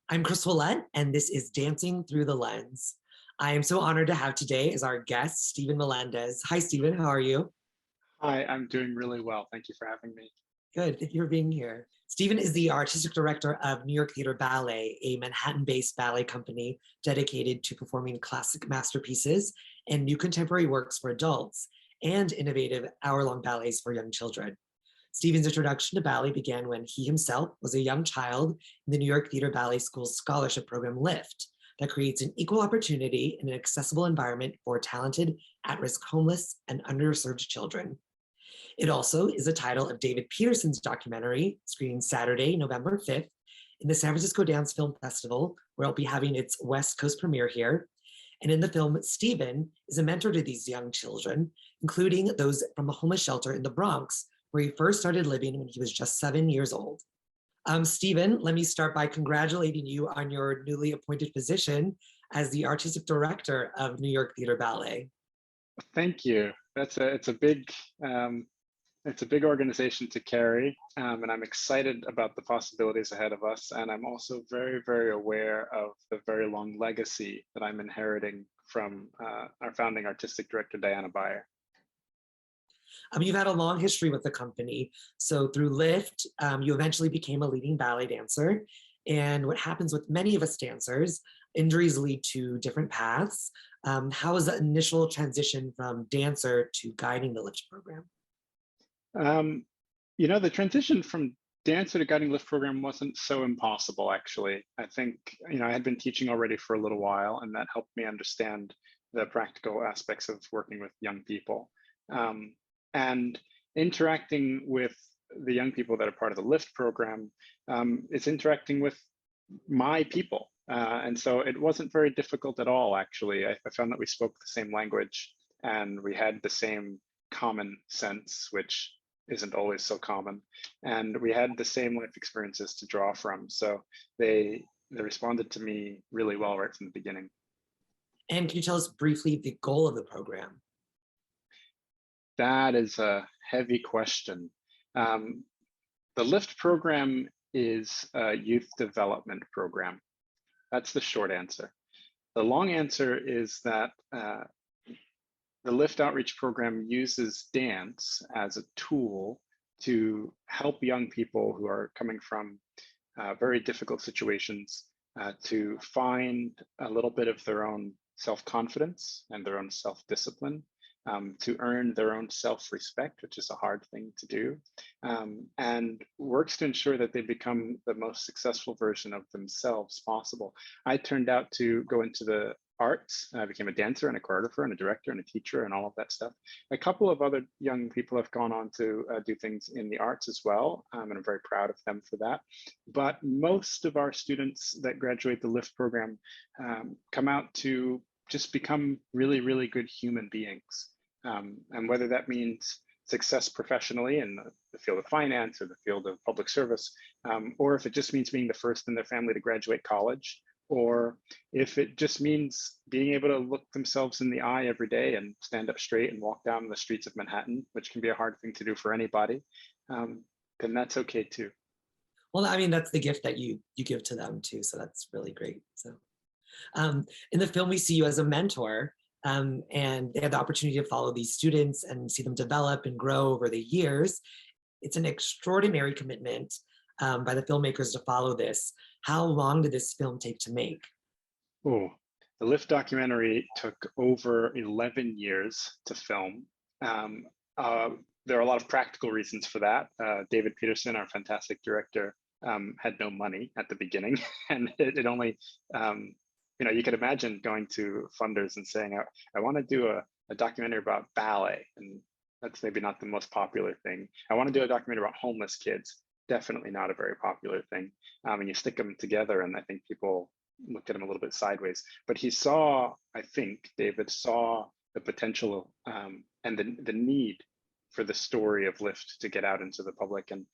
I'm Chris Ouellette, and this is Dancing Through the Lens. I am so honored to have today as our guest, Steven Melendez. Hi, Steven. How are you? Hi, I'm doing really well. Thank you for having me. Good. Thank you for being here. Steven is the artistic director of New York Theater Ballet, a Manhattan-based ballet company dedicated to performing classic masterpieces and new contemporary works for adults and innovative hour-long ballets for young children. Steven's introduction to ballet began when he himself was a young child in the New York Theater Ballet School's scholarship program, LIFT, that creates an equal opportunity in an accessible environment for talented, at-risk homeless, and underserved children. It also is the title of David Peterson's documentary, screening Saturday, November 5th, in the San Francisco Dance Film Festival, where it'll be having its West Coast premiere here. And in the film, Steven is a mentor to these young children, including those from a homeless shelter in the Bronx, where he first started living when he was just 7 years old. Steven, let me start by congratulating you on your newly appointed position as the artistic director of New York Theater Ballet. Thank you. It's a big organization to carry, and I'm excited about the possibilities ahead of us. And I'm also very, very aware of the very long legacy that I'm inheriting from our founding artistic director, Diana Bayer. You've had a long history with the company. So through LIFT, you eventually became a leading ballet dancer. And what happens with many of us dancers, injuries lead to different paths. How was the initial transition from dancer to guiding the LIFT program? The transition from dancer to guiding LIFT program wasn't so impossible, actually. I think, I had been teaching already for a little while, and that helped me understand the practical aspects of working with young people. And interacting with the young people that are part of the LIFT program, it's interacting with my people. And so it wasn't very difficult at all, actually. I found that we spoke the same language and we had the same common sense, which isn't always so common. And we had the same life experiences to draw from. So they responded to me really well right from the beginning. And can you tell us briefly the goal of the program? That is a heavy question. The LIFT program is a youth development program. That's the short answer. The long answer is that the LIFT outreach program uses dance as a tool to help young people who are coming from very difficult situations to find a little bit of their own self-confidence and their own self-discipline, to earn their own self-respect, which is a hard thing to do, and works to ensure that they become the most successful version of themselves possible. I turned out to go into the arts. I became a dancer and a choreographer and a director and a teacher and all of that stuff. A couple of other young people have gone on to do things in the arts as well, and I'm very proud of them for that. But most of our students that graduate the LIFT program come out to just become really, really good human beings. And whether that means success professionally in the field of finance or the field of public service, or if it just means being the first in their family to graduate college, or if it just means being able to look themselves in the eye every day and stand up straight and walk down the streets of Manhattan, which can be a hard thing to do for anybody, then that's okay too. Well, I mean, that's the gift that you give to them too. So that's really great. So in the film, we see you as a mentor, and they have the opportunity to follow these students and see them develop and grow over the years. It's an extraordinary commitment by the filmmakers to follow this. How long did this film take to make? Oh, the LIFT documentary took over 11 years to film. There are a lot of practical reasons for that. David Peterson, our fantastic director, had no money at the beginning, and it only, you could imagine going to funders and saying, I want to do a documentary about ballet, and that's maybe not the most popular thing. I want to do a documentary about homeless kids. Definitely not a very popular thing. And you stick them together, and I think people looked at him a little bit sideways. But he saw, I think, David saw the potential and the need for the story of LIFT to get out into the public. And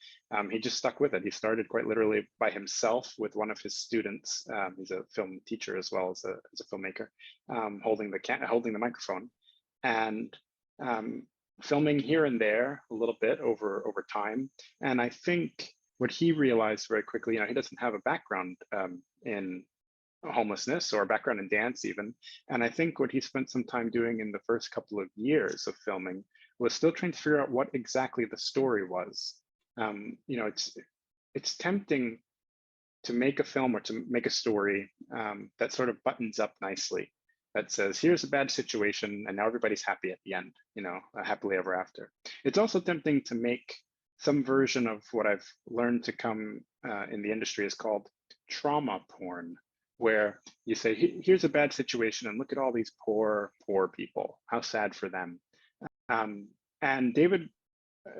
he just stuck with it. He started quite literally by himself with one of his students. He's a film teacher as well as a filmmaker, holding the microphone, and filming here and there a little bit over time. And I think what he realized very quickly, he doesn't have a background in homelessness or a background in dance even. And I think what he spent some time doing in the first couple of years of filming was still trying to figure out what exactly the story was. It's tempting to make a film or to make a story that sort of buttons up nicely, that says, here's a bad situation and now everybody's happy at the end, happily ever after. It's also tempting to make some version of what I've learned to come in the industry is called trauma porn, where you say, here's a bad situation and look at all these poor people, how sad for them. And David,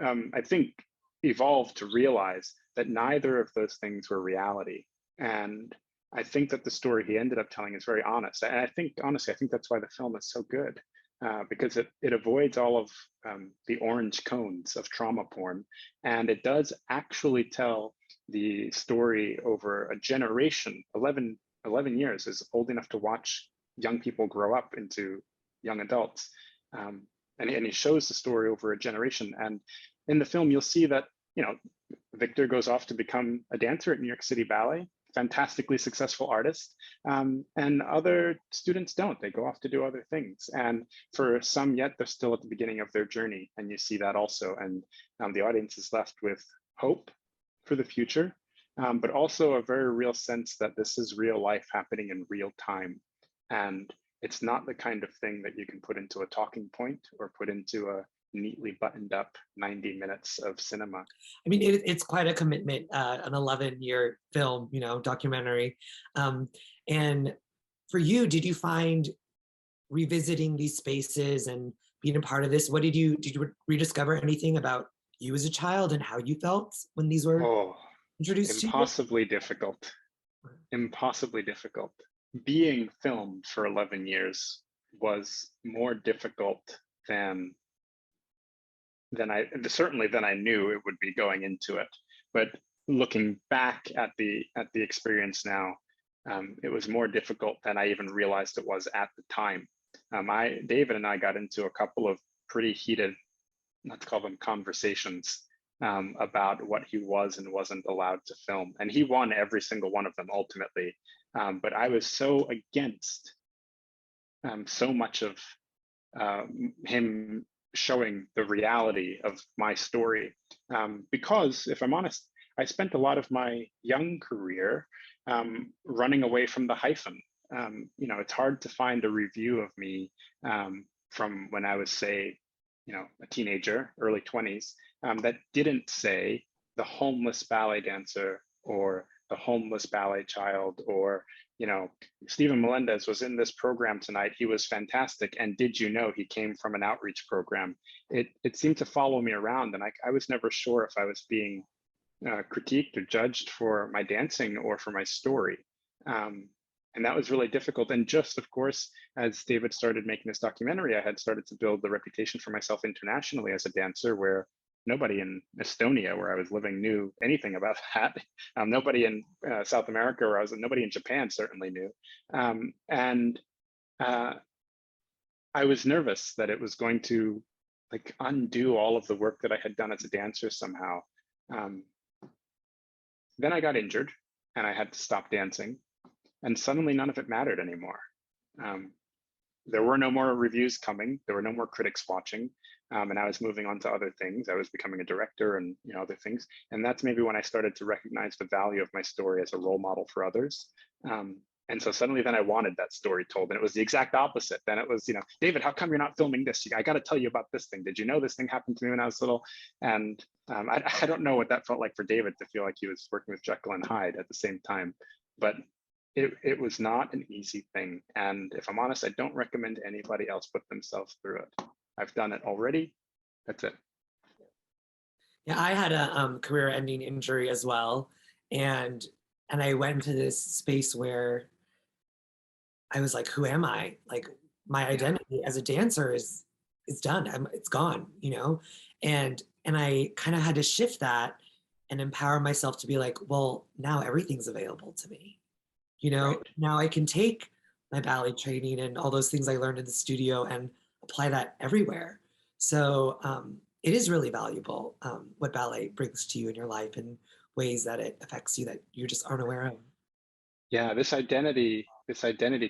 I think, evolved to realize that neither of those things were reality. And I think that the story he ended up telling is very honest. And I think, honestly, I think that's why the film is so good, because it avoids all of the orange cones of trauma porn. And it does actually tell the story over a generation. 11 years is old enough to watch young people grow up into young adults. And he shows the story over a generation. And in the film, you'll see that, Victor goes off to become a dancer at New York City Ballet, fantastically successful artist, and other students don't. They go off to do other things. And for some yet, they're still at the beginning of their journey. And you see that also. And the audience is left with hope for the future, but also a very real sense that this is real life happening in real time. And it's not the kind of thing that you can put into a talking point or put into a neatly buttoned up 90 minutes of cinema. I mean, it's quite a commitment, an 11-year film, documentary. And for you, did you find revisiting these spaces and being a part of this, did you rediscover anything about you as a child and how you felt when these were introduced to you? Impossibly difficult. Being filmed for 11 years was more difficult than I knew it would be going into it. But looking back at the experience now, it was more difficult than I even realized it was at the time. David and I got into a couple of pretty heated, not to call them conversations, about what he was and wasn't allowed to film. And he won every single one of them ultimately. But I was so against so much of him showing the reality of my story. Because if I'm honest, I spent a lot of my young career running away from the hyphen. It's hard to find a review of me from when I was, say, a teenager, early 20s, that didn't say the homeless ballet dancer or the homeless ballet child, or, Steven Melendez was in this program tonight. He was fantastic. And did you know he came from an outreach program? It seemed to follow me around. And I was never sure if I was being critiqued or judged for my dancing or for my story. And that was really difficult. And just, of course, as David started making this documentary, I had started to build the reputation for myself internationally as a dancer, where nobody in Estonia, where I was living, knew anything about that. Nobody in South America, where I was, nobody in Japan certainly knew. And I was nervous that it was going to undo all of the work that I had done as a dancer somehow. Then I got injured and I had to stop dancing. And suddenly none of it mattered anymore. There were no more reviews coming. There were no more critics watching. And I was moving on to other things. I was becoming a director and other things. And that's maybe when I started to recognize the value of my story as a role model for others. And so suddenly then I wanted that story told. And it was the exact opposite. Then it was, David, how come you're not filming this? I got to tell you about this thing. Did you know this thing happened to me when I was little? And I don't know what that felt like for David, to feel like he was working with Jekyll and Hyde at the same time. But it was not an easy thing. And if I'm honest, I don't recommend anybody else put themselves through it. I've done it already. That's it. Yeah, I had a career-ending injury as well. And I went into this space where I was like, who am I? Like, my identity as a dancer is done. It's gone, And I kind of had to shift that and empower myself to be like, well, now everything's available to me. Right. Now I can take my ballet training and all those things I learned in the studio and apply that everywhere. So it is really valuable what ballet brings to you in your life and ways that it affects you that you just aren't aware of? Yeah, this identity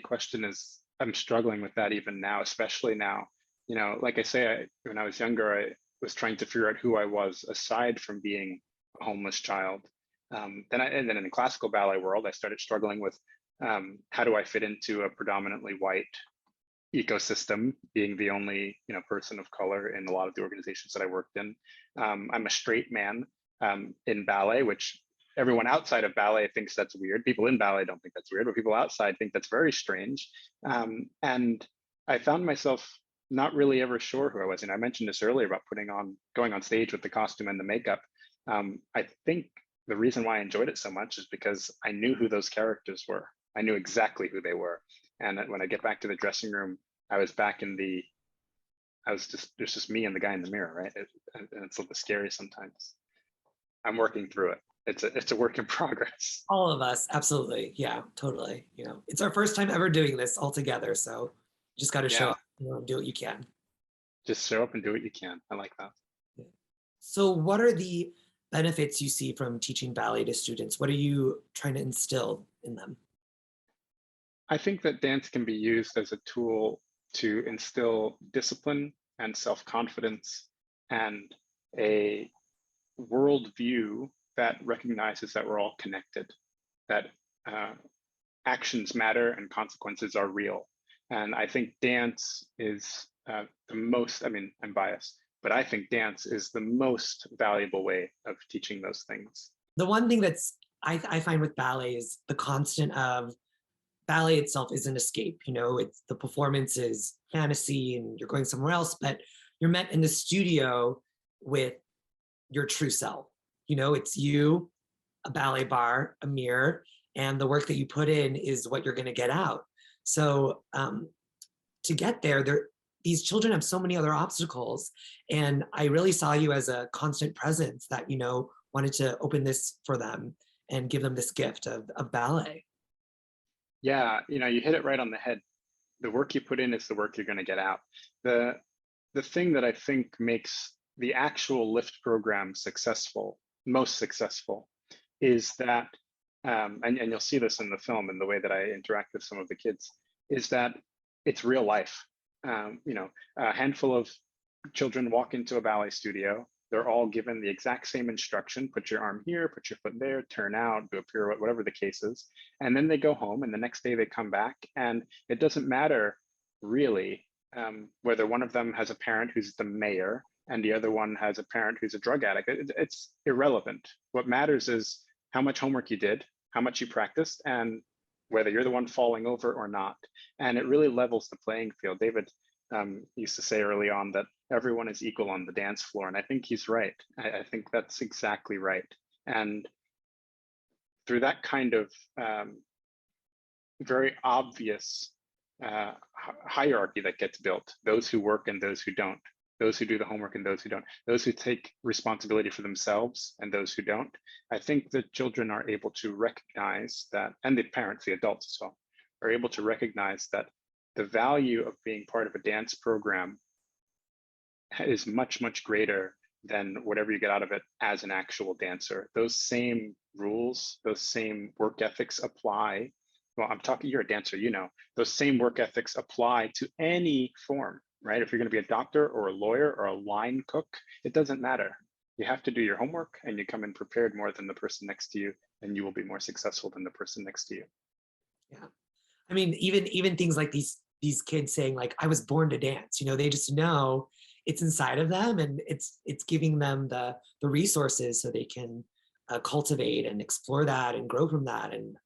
question is, I'm struggling with that even now, especially now. Like I say, when I was younger, I was trying to figure out who I was aside from being a homeless child. And then in the classical ballet world, I started struggling with how do I fit into a predominantly white ecosystem, being the only person of color in a lot of the organizations that I worked in. I'm a straight man in ballet, which everyone outside of ballet thinks that's weird. People in ballet don't think that's weird, but people outside think that's very strange. And I found myself not really ever sure who I was. And I mentioned this earlier about going on stage with the costume and the makeup. I think the reason why I enjoyed it so much is because I knew who those characters were. I knew exactly who they were. And when I get back to the dressing room, there's just me and the guy in the mirror, right? And it's a little scary sometimes. I'm working through it. It's a work in progress. All of us, absolutely. Yeah, totally. It's our first time ever doing this all together. So you just got to show Yeah, up, do what you can. just show up and do what you can. I like that. So what are the benefits you see from teaching ballet to students? What are you trying to instill in them? I think that dance can be used as a tool to instill discipline and self-confidence and a worldview that recognizes that we're all connected, that actions matter and consequences are real. And I think dance is the most, I mean, I'm biased, but I think dance is the most valuable way of teaching those things. The one thing I find with ballet is the constant of ballet itself is an escape. It's the performance is fantasy and you're going somewhere else, but you're met in the studio with your true self. It's you, a ballet bar, a mirror, and the work that you put in is what you're going to get out. So to get there, these children have so many other obstacles, and I really saw you as a constant presence that wanted to open this for them and give them this gift of ballet. Yeah, you hit it right on the head. The work you put in is the work you're going to get out. The thing that I think makes the actual lift program most successful, is that, and you'll see this in the film in the way that I interact with some of the kids, is that it's real life. A handful of children walk into a ballet studio. They're all given the exact same instruction: put your arm here, put your foot there, turn out, do a pirouette, whatever the case is. And then they go home, and the next day they come back, and it doesn't matter really whether one of them has a parent who's the mayor and the other one has a parent who's a drug addict. It's irrelevant. What matters is how much homework you did, how much you practiced, and whether you're the one falling over or not. And it really levels the playing field. David used to say early on that everyone is equal on the dance floor. And I think he's right. I think that's exactly right. And through that kind of very obvious hierarchy that gets built, those who work and those who don't, those who do the homework and those who don't, those who take responsibility for themselves and those who don't, I think the children are able to recognize that, and the parents, the adults as well, are able to recognize that the value of being part of a dance program is much, much greater than whatever you get out of it as an actual dancer. Those same rules, those same work ethics apply. Well, I'm talking, you're a dancer, those same work ethics apply to any form, right? If you're going to be a doctor or a lawyer or a line cook, it doesn't matter. You have to do your homework, and you come in prepared more than the person next to you, and you will be more successful than the person next to you. Yeah. I mean, even things like these kids saying like, I was born to dance, they just know it's inside of them, and it's giving them the resources so they can cultivate and explore that and grow from that. And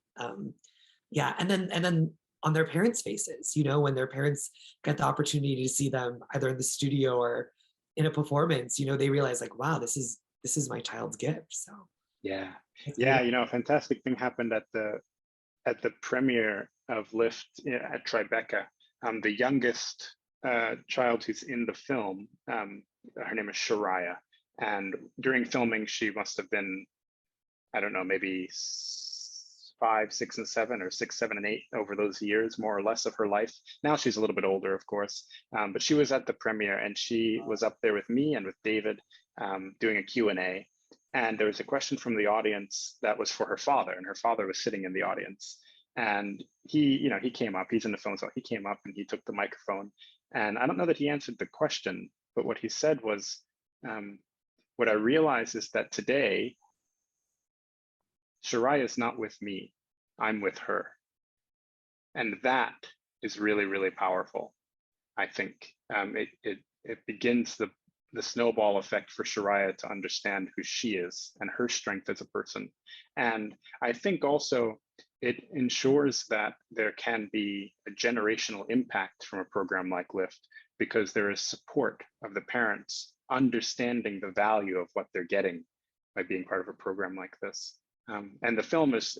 yeah, and then on their parents' faces, when their parents get the opportunity to see them either in the studio or in a performance, they realize like, wow, this is my child's gift. So yeah, a fantastic thing happened at the premiere of Lift at Tribeca. The youngest child who's in the film, her name is Shariah, and during filming she must have been, I don't know, maybe 5, 6, and 7, or 6, 7, and 8 over those years, more or less, of her life. Now she's a little bit older, of course, but she was at the premiere, and she was up there with me and with David doing a Q&A. And there was a question from the audience that was for her father, and her father was sitting in the audience. And he came up, he's in the film, so he came up and he took the microphone. And I don't know that he answered the question, but what he said was, what I realize is that today, Shariah is not with me, I'm with her. And that is really, really powerful. I think it begins the snowball effect for Shariah to understand who she is and her strength as a person. And I think also it ensures that there can be a generational impact from a program like LIFT, because there is support of the parents understanding the value of what they're getting by being part of a program like this. And the film is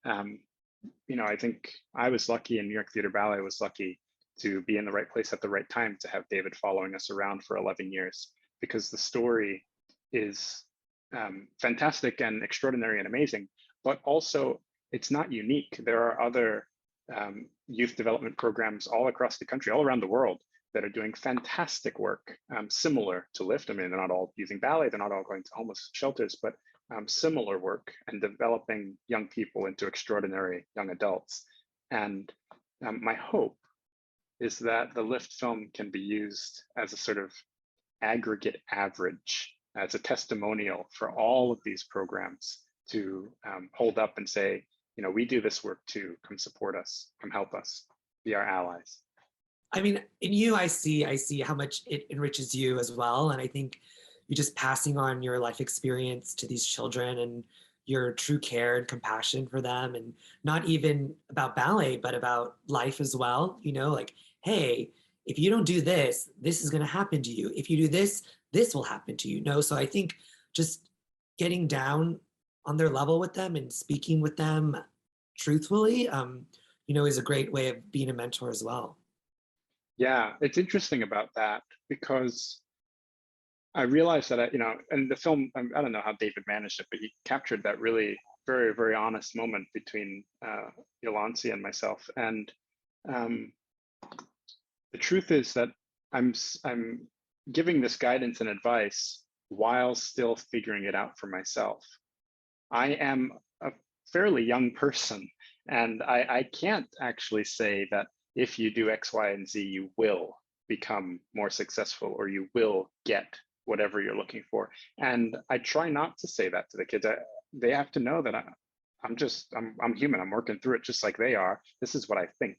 I think I was lucky, and New York Theater Ballet was lucky to be in the right place at the right time to have David following us around for 11 years, because the story is fantastic and extraordinary and amazing, but also it's not unique. There are other youth development programs all across the country, all around the world, that are doing fantastic work similar to LIFT. I mean, they're not all using ballet, they're not all going to homeless shelters, but similar work and developing young people into extraordinary young adults. And my hope is that the LIFT film can be used as a sort of aggregate average, as a testimonial for all of these programs to hold up and say, we do this work too, come support us, come help us, be our allies. I mean, in you, I see how much it enriches you as well. And I think you're just passing on your life experience to these children and your true care and compassion for them, and not even about ballet, but about life as well. Like, hey, if you don't do this, this is going to happen to you. If you do this, this will happen to you. So I think just getting down on their level with them and speaking with them truthfully, is a great way of being a mentor as well. Yeah, it's interesting about that, because I realized that, and the film, I don't know how David managed it, but he captured that really very, very honest moment between Yolansi and myself. And the truth is that I'm giving this guidance and advice while still figuring it out for myself. I am a fairly young person, and I can't actually say that if you do X, Y, and Z, you will become more successful, or you will get whatever you're looking for. And I try not to say that to the kids. They have to know that I'm human. I'm working through it just like they are. This is what I think.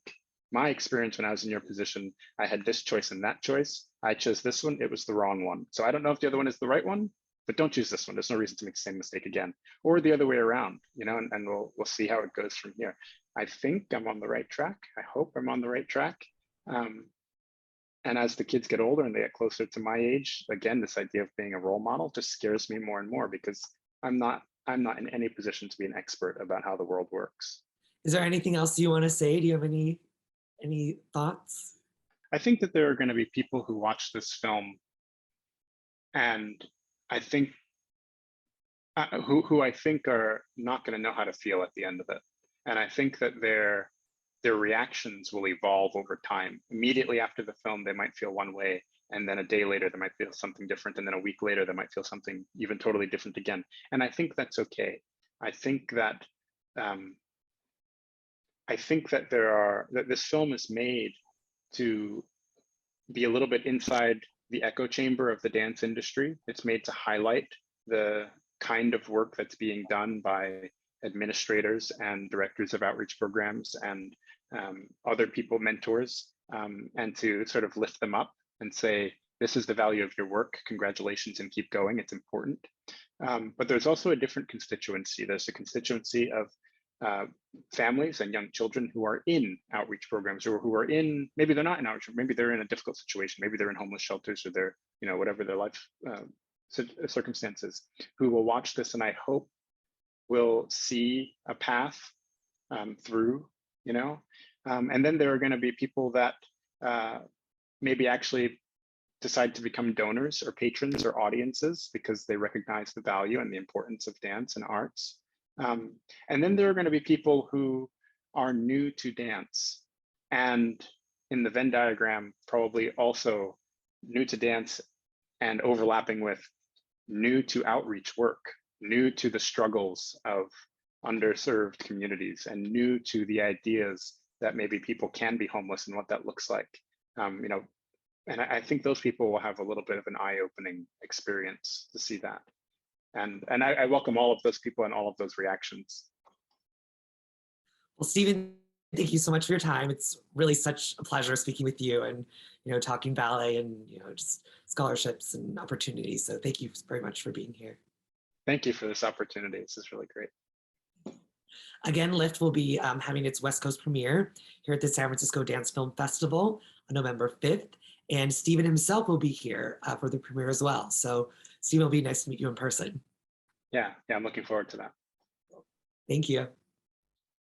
My experience when I was in your position, I had this choice and that choice. I chose this one. It was the wrong one. So I don't know if the other one is the right one, but don't choose this one. There's no reason to make the same mistake again, or the other way around, and we'll see how it goes from here. I think I'm on the right track. I hope I'm on the right track. And as the kids get older and they get closer to my age, again, this idea of being a role model just scares me more and more, because I'm not in any position to be an expert about how the world works. Is there anything else you want to say? Do you have any thoughts? I think that there are going to be people who watch this film, and I think who I think are not going to know how to feel at the end of it. And I think that their reactions will evolve over time. Immediately after the film, they might feel one way, and then a day later, they might feel something different, and then a week later, they might feel something even totally different again. And I think that's okay. I think that that this film is made to be a little bit inside the echo chamber of the dance industry. It's made to highlight the kind of work that's being done by administrators and directors of outreach programs and other people, mentors, and to sort of lift them up and say, this is the value of your work, congratulations, and keep going, it's important. But there's also a different constituency. There's a constituency of families and young children who are in outreach programs, or who are in, maybe they're not in outreach, maybe they're in a difficult situation, maybe they're in homeless shelters, or they're, whatever their life circumstances, who will watch this, and I hope will see a path through, and then there are going to be people that maybe actually decide to become donors or patrons or audiences because they recognize the value and the importance of dance and arts. And then there are going to be people who are new to dance, and in the Venn diagram, probably also new to dance and overlapping with new to outreach work, new to the struggles of underserved communities, and new to the ideas that maybe people can be homeless and what that looks like. You know, and I think those people will have a little bit of an eye-opening experience to see that. And I welcome all of those people and all of those reactions. Well, Stephen, thank you so much for your time. It's really such a pleasure speaking with you and, talking ballet and, just scholarships and opportunities. So thank you very much for being here. Thank you for this opportunity. This is really great. Again, LIFT will be having its West Coast premiere here at the San Francisco Dance Film Festival on November 5th. And Stephen himself will be here for the premiere as well. So Stephen, it'll be nice to meet you in person. Yeah, I'm looking forward to that. Thank you.